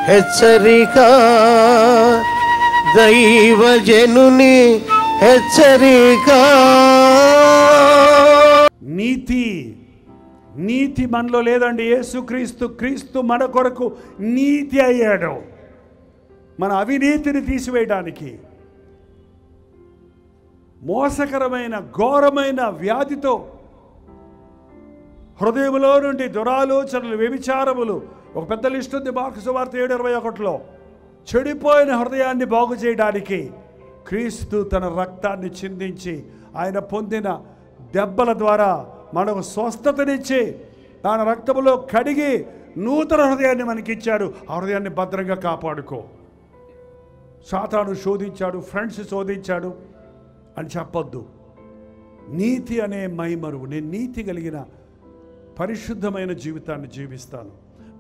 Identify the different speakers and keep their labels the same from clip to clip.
Speaker 1: హెచ్చరిక, దైవజనుని హెచ్చరిక.
Speaker 2: నీతి మనలో లేదండి. క్రీస్తు మన కొరకు నీతి అయ్యాడు, మన అవినీతిని తీసివేయడానికి. మోసకరమైన ఘోరమైన వ్యాధితో హృదయంలో నుండి దురాలోచనలు, వ్యభిచారములు, ఒక పెద్ద లిస్ట్ ఉంది మార్కు సువార్త 7:21. చెడిపోయిన హృదయాన్ని బాగు చేయడానికి క్రీస్తు తన రక్తాన్ని చిందించి ఆయన పొందిన దెబ్బల ద్వారా మనకు స్వస్థతనిచ్చి తన రక్తములో కడిగి నూతన హృదయాన్ని మనకిచ్చాడు. ఆ హృదయాన్ని భద్రంగా కాపాడుకో. సాతాను శోధించాడు, ఫ్రెండ్స్ శోధించాడు అని చెప్పొద్దు. నీతి అనే మైమరువు, నేను నీతి కలిగిన పరిశుద్ధమైన జీవితాన్ని జీవిస్తాను.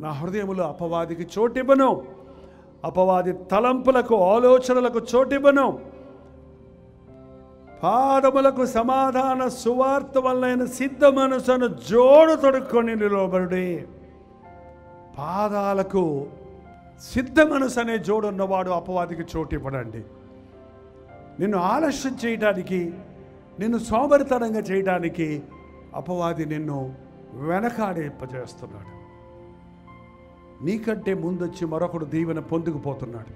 Speaker 2: నా హృదయములో అపవాదికి చోటివ్వను, అపవాది తలంపులకు, ఆలోచనలకు చోటివ్వను. పాదములకు సమాధాన సువార్త వలన సిద్ధ మనసును జోడు తొడుక్కొని నిలబడి. పాదాలకు సిద్ధ మనసు అనే జోడు ఉన్నవాడు అపవాదికి చోటు ఇవ్వడండి. నిన్ను ఆలస్యం చేయడానికి, నిన్ను సోమరితనంగా చేయడానికి అపవాది నిన్ను వెనకాడేపజేస్తున్నాడు. నీకంటే ముందొచ్చి మరొకడు దీవెన పొందుకుపోతున్నాడు.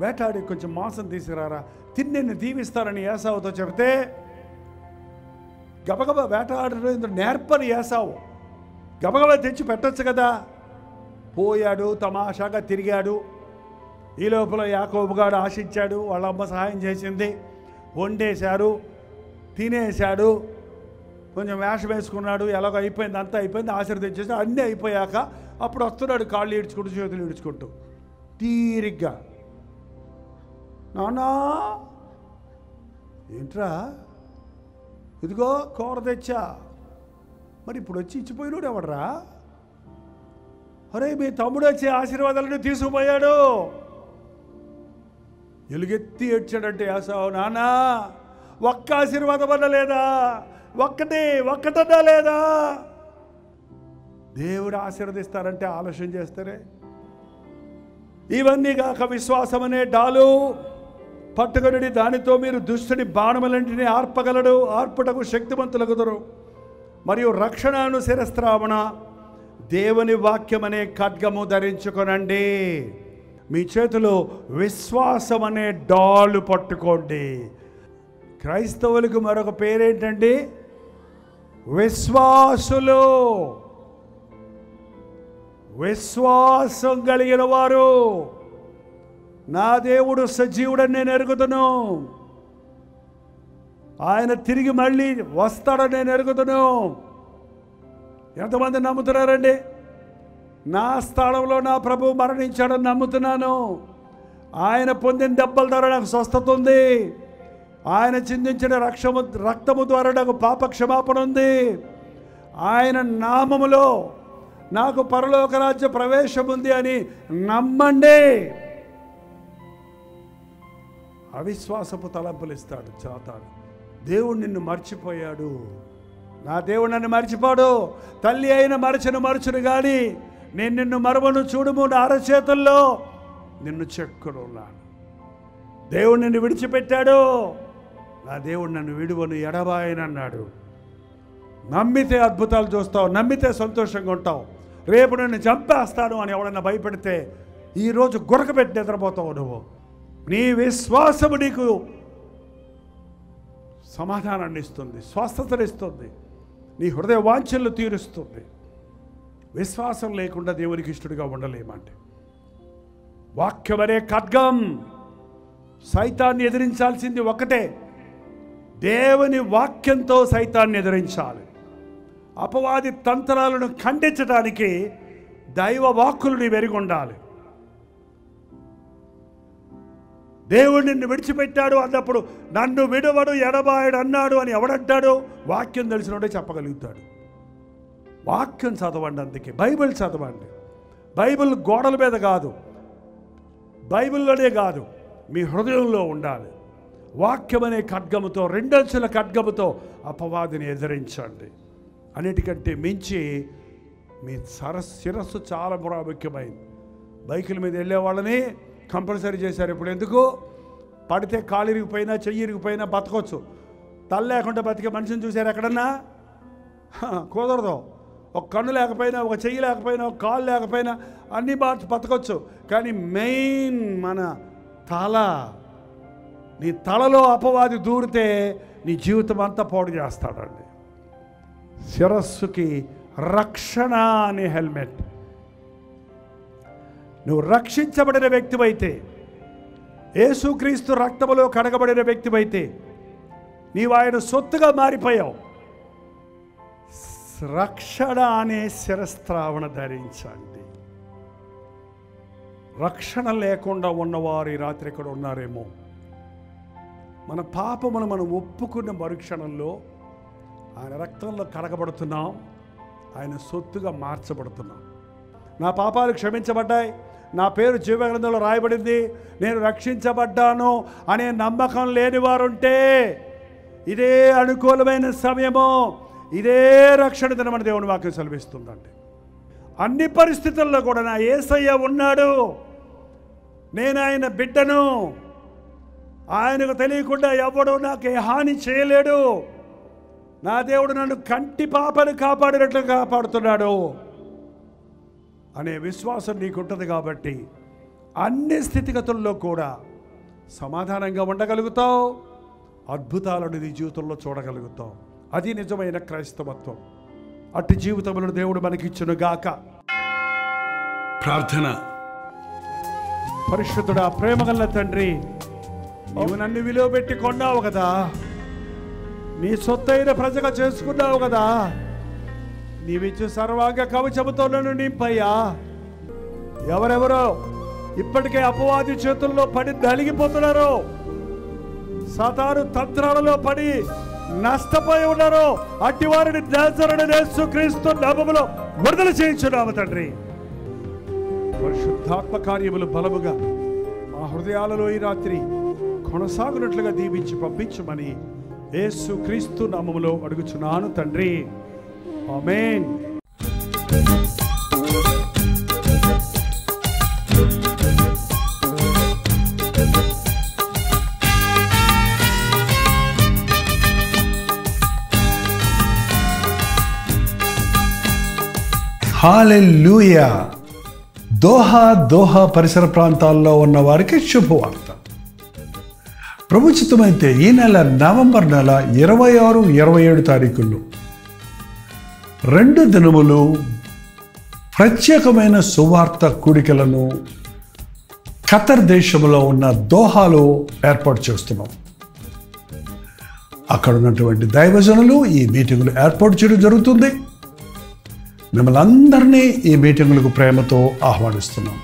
Speaker 2: వేటాడి కొంచెం మాంసం తీసుకురారా, తిని నిన్ను దీవిస్తారని ఏసావుతో చెబితే గబగబా వేటాడడం నేర్పని ఏసావు గబగబా తెచ్చి పెట్టచ్చు కదా. పోయాడు, తమాషాగా తిరిగాడు. ఈ లోపల యాకోబుగాడు ఆశించాడు, వాళ్ళ అమ్మ సహాయం చేసింది, వండేశారు, తినేశాడు, కొంచెం వేషం వేసుకున్నాడు, ఎలాగో అయిపోయింది, అంతా అయిపోయింది, ఆశీర్వదించేసి అన్నీ అయిపోయాక అప్పుడు వస్తున్నాడు కాళ్ళు ఈడ్చుకుంటూ చేతులు ఈడ్చుకుంటూ తీరిగ్గా. నానా ఏంట్రా, ఇదిగో కూర తెచ్చా. మరి ఇప్పుడు వచ్చి ఇచ్చిపోయినాడు ఎవడరా? అరే మీ తమ్ముడు వచ్చి ఆశీర్వాదాలను తీసుకుపోయాడు. ఎలుగెత్తి ఏడ్చాడంటే ఏసావు, నానా ఒక్క ఆశీర్వాదం అన్న లేదా, ఒక్కటన్నా లేదా? దేవుడు ఆశీర్వదిస్తారంటే ఆలస్యం చేస్తారే. ఇవన్నీ కాక విశ్వాసం అనే డాలు పట్టుకొనిడి, దానితో మీరు దుష్టుని బాణములంటిని ఆర్పగలడు, ఆర్పుటకు శక్తివంతులగుదురు. మరియు రక్షణను శిరస్త్రావణ దేవుని వాక్యం అనే ఖడ్గము ధరించుకొనండి. మీ చేతిలో విశ్వాసం అనే డాలు పట్టుకోండి. క్రైస్తవులకు మరొక పేరేంటండి? విశ్వాసులు. విశ్వాసం కలిగిన వారు. నా దేవుడు సజీవుడని నేను ఎరుగుదును, ఆయన తిరిగి మళ్ళీ వస్తాడని నేను ఎరుగుదును. ఎంతమంది నమ్ముతున్నారండి? నా స్థానంలో నా ప్రభువు మరణించాడని నమ్ముతున్నాను. ఆయన పొందిన దెబ్బల ద్వారా నాకు స్వస్థత ఉంది. ఆయన చిందించిన రక్తము ద్వారా నాకు పాప క్షమాపణ ఉంది. ఆయన నామములో నాకు పరలోక రాజ్య ప్రవేశం ఉంది అని నమ్మండి. అవిశ్వాసపు తలంపులు ఇస్తాడు సాతాను. దేవుడు నిన్ను మర్చిపోయాడు. నా దేవుడు నన్ను మర్చిపోడు. తల్లి అయిన మరచును కానీ నేను నిన్ను మరవను, చూడుము నా అరచేతుల్లో నిన్ను చెక్కున్నాను. దేవుడు నిన్ను విడిచిపెట్టాడు. నా దేవుడు నన్ను విడువను, ఎడబాయనన్నాడు. నమ్మితే అద్భుతాలు చూస్తావు, నమ్మితే సంతోషంగా ఉంటావు. రేపు నన్ను చంపేస్తాను అని ఎవడన్నా భయపెడితే ఈరోజు గురకబెట్టి నిద్రపోతావు నువ్వు. నీ విశ్వాసము నీకు సమాధానాన్ని ఇస్తుంది, స్వస్థతనిస్తుంది, నీ హృదయ వాంఛలు తీరుస్తుంది. విశ్వాసం లేకుండా దేవునికి ఇష్టడుగా ఉండలేమంటే. వాక్యం అనే ఖడ్గం. సైతాన్ని ఎదిరించాల్సింది ఒకటే, దేవుని వాక్యంతో సైతాన్ని ఎదిరించాలి. అపవాది తంత్రాలను ఖండించడానికి దైవ వాక్కులను వెరిగి ఉండాలి. దేవుడు నిన్ను విడిచిపెట్టాడు అన్నప్పుడు నన్ను విడువడు, ఎడబాయడు అన్నాడు అని ఎవడంటాడు? వాక్యం తెలిసినోడే చెప్పగలుగుతాడు. వాక్యం చదవండి. అందుకే బైబిల్ చదవండి. బైబిల్ గోడల మీద కాదు, బైబిల్లోనే కాదు, మీ హృదయంలో ఉండాలి. వాక్యం అనే ఖడ్గముతో, రెండంచుల ఖడ్గముతో అపవాదిని ఎదిరించండి. అన్నిటికంటే మించి మీ శిరస్సు చాలా ప్రాముఖ్యమైంది. బైకుల మీద వెళ్ళే వాళ్ళని కంపల్సరీ చేశారు. ఇప్పుడు ఎందుకు? పడితే కాలు ఇరిగిపోయినా చెయ్యి ఇరిగిపోయినా బతకొచ్చు. తల లేకుండా బతికే మనిషిని చూశారు ఎక్కడన్నా? కుదరదు. ఒక కన్ను లేకపోయినా, ఒక చెయ్యి లేకపోయినా, ఒక కాలు లేకపోయినా అన్ని బతకొచ్చు. కానీ మెయిన్ మన తల. నీ తలలో అపవాది దూరితే నీ జీవితం అంతా పాడు చేస్తాడండి. శిరస్సుకి రక్షణ అనే హెల్మెట్. నువ్వు రక్షించబడిన వ్యక్తివైతే, యేసుక్రీస్తు రక్తములో కడగబడిన వ్యక్తివైతే, నీవు ఆయన సొత్తుగా మారిపోయావు. రక్షణ అనే శిరస్త్రావణ ధరించండి. రక్షణ లేకుండా ఉన్నవారు ఈ రాత్రి ఇక్కడ ఉన్నారేమో. మన పాపమును మనం ఒప్పుకున్న మరుక్షణంలో ఆయన రక్తంలో కడగబడుతున్నాం, ఆయన సొత్తుగా మార్చబడుతున్నాం. నా పాపాలు క్షమించబడ్డాయి, నా పేరు జీవగ్రంథంలో రాయబడింది, నేను రక్షించబడ్డాను అనే నమ్మకం లేని వారుంటే ఇదే అనుకూలమైన సమయము, ఇదే రక్షణ దినమని దేవుని వాక్యం సెలవిస్తుందండి. అన్ని పరిస్థితుల్లో కూడా నా యేసయ్య ఉన్నాడు, నేను ఆయన బిడ్డను, ఆయనకు తెలియకుండా ఎవడు నాకు హాని చేయలేడు, నా దేవుడు నన్ను కంటి పాపను కాపాడినట్లు కాపాడుతున్నాడు అనే విశ్వాసం నీకుంటుంది. కాబట్టి అన్ని స్థితిగతుల్లో కూడా సమాధానంగా ఉండగలుగుతావు, అద్భుతాలను నీ జీవితంలో చూడగలుగుతావు. అది నిజమైన క్రైస్తవత్వం. అట్టి జీవితంలో దేవుడు మనకిచ్చును గాక. ప్రార్థన. పరిశుద్ధుడా, ప్రేమగల తండ్రి, నీవు నన్ను విలువ పెట్టి కొన్నావు కదా, నీ సొత్తైన ప్రజగా చేసుకున్నావు కదా, నీవిచ్చు సర్వాంగ కవచముతో నన్ను నింపయ్యా. ఎవరెవరో ఇప్పటికే అపవాది చేతుల్లో పడి నలిగిపోతున్నారు, సాతాను తంత్రాలలో పడి నష్టపోయి ఉన్నారు, అట్టి వారిని నజరేయుడైన యేసుక్రీస్తు నామములో విడుదల చేయించున్నాము తండ్రి. పరిశుద్ధాత్మ కార్యములు బలముగా మా హృదయాలలో ఈ రాత్రి కొనసాగునట్లుగా దీవించి పంపించమని యేసుక్రీస్తు నామములో అడుగుచున్నాను తండ్రి. ఆమేన్.
Speaker 3: హల్లెలూయా. దోహా పరిసర ప్రాంతాల్లో ఉన్న వారికి శుభవార్త. ప్రభుచితమైతే ఈ నెల నవంబర్ నెల 26, 27 తారీఖుల్లో 2 దినములు ప్రత్యేకమైన సువార్త కూడికలను ఖతర్ దేశంలో ఉన్న దోహాలో ఏర్పాటు చేస్తున్నాం. అక్కడ ఉన్నటువంటి దైవజనులు ఈ మీటింగులు ఏర్పాటు చేయడం జరుగుతుంది. మిమ్మల్ని అందరినీ ఈ మీటింగులకు ప్రేమతో ఆహ్వానిస్తున్నాం.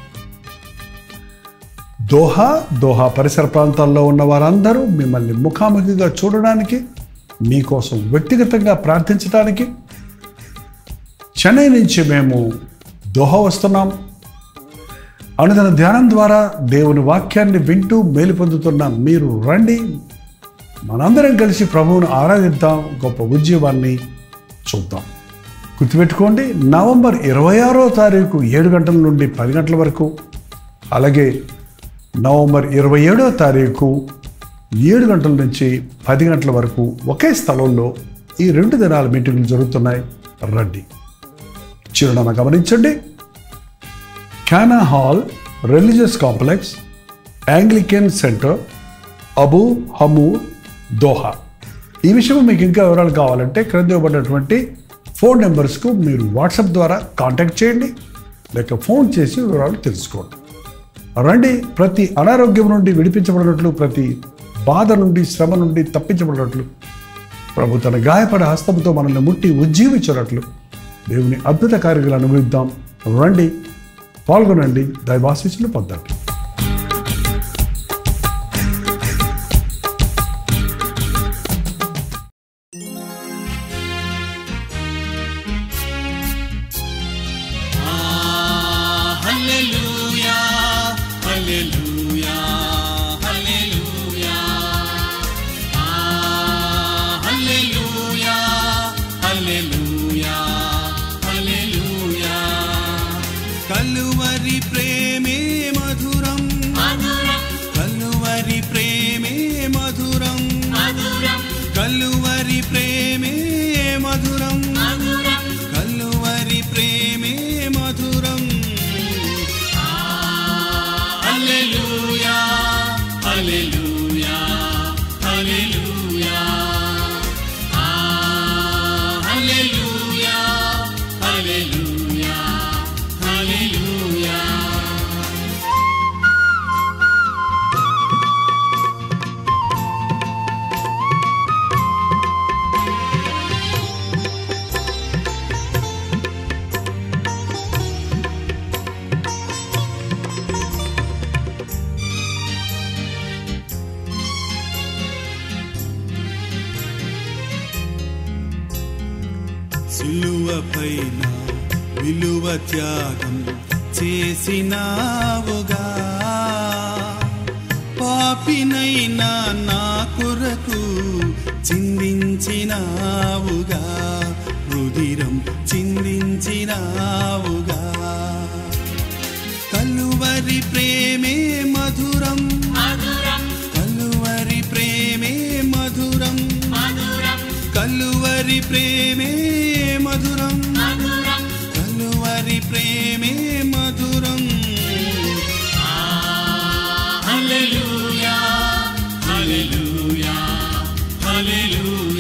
Speaker 3: దోహా పరిసర ప్రాంతాల్లో ఉన్న వారందరూ మిమ్మల్ని ముఖాముఖిగా చూడడానికి, మీకోసం వ్యక్తిగతంగా ప్రార్థించడానికి చెన్నై నుంచి మేము దోహా వస్తున్నాం. అనుదిన ధ్యానం ద్వారా దేవుని వాక్యాన్ని వింటూ మేలు పొందుతున్న మీరు రండి, మనందరం కలిసి ప్రభువును ఆరాధిద్దాం, గొప్ప ఉద్యమాన్ని చూద్దాం. గుర్తుపెట్టుకోండి, నవంబర్ 26వ తారీఖు 7 గంటల నుండి 10 గంటల వరకు, అలాగే నవంబర్ 27వ తారీఖు 7 గంటల నుంచి 10 గంటల వరకు ఒకే స్థలంలో ఈ 2 దినాల మీటింగులు జరుగుతున్నాయి. రండి. చిరునామా గమనించండి. Cana hall, religious complex, Anglican centre, Abu Hamour, Doha. ఈ విషయం మీకు ఇంకా వివరాలు కావాలంటే క్రింద ఇవ్వబడినటువంటి ఫోన్ నెంబర్స్కు మీరు వాట్సాప్ ద్వారా కాంటాక్ట్ చేయండి, లేక ఫోన్ చేసి వివరాలు తెలుసుకోండి. రండి. ప్రతి అనారోగ్యం నుండి విడిపించబడినట్లు, ప్రతి బాధ నుండి, శ్రమ నుండి తప్పించబడినట్లు, ప్రభు తన గాయపడే హస్తముతో మనల్ని ముట్టి ఉజ్జీవించినట్లు దేవుని అద్భుత కార్యాలను అనుభవిద్దాం. రండి, పాల్గొనండి, దైవాశీస్సులు పొందండి.
Speaker 4: కలువరి ప్రేమే సిలువపైన విలువ త్యాగం చేసినావుగా, పాపినైనా నా కొరకు చిందించినావుగా, రుధిరం చిందించినావుగా. కలువరి ప్రేమే మధురం, కలువరి ప్రేమే మధురం, కలువరి ప్రేమే మధురం, కలువరి ప్రేమే మధురం. హల్లెలూయా హల్లెలూయా హల్లెలూయా.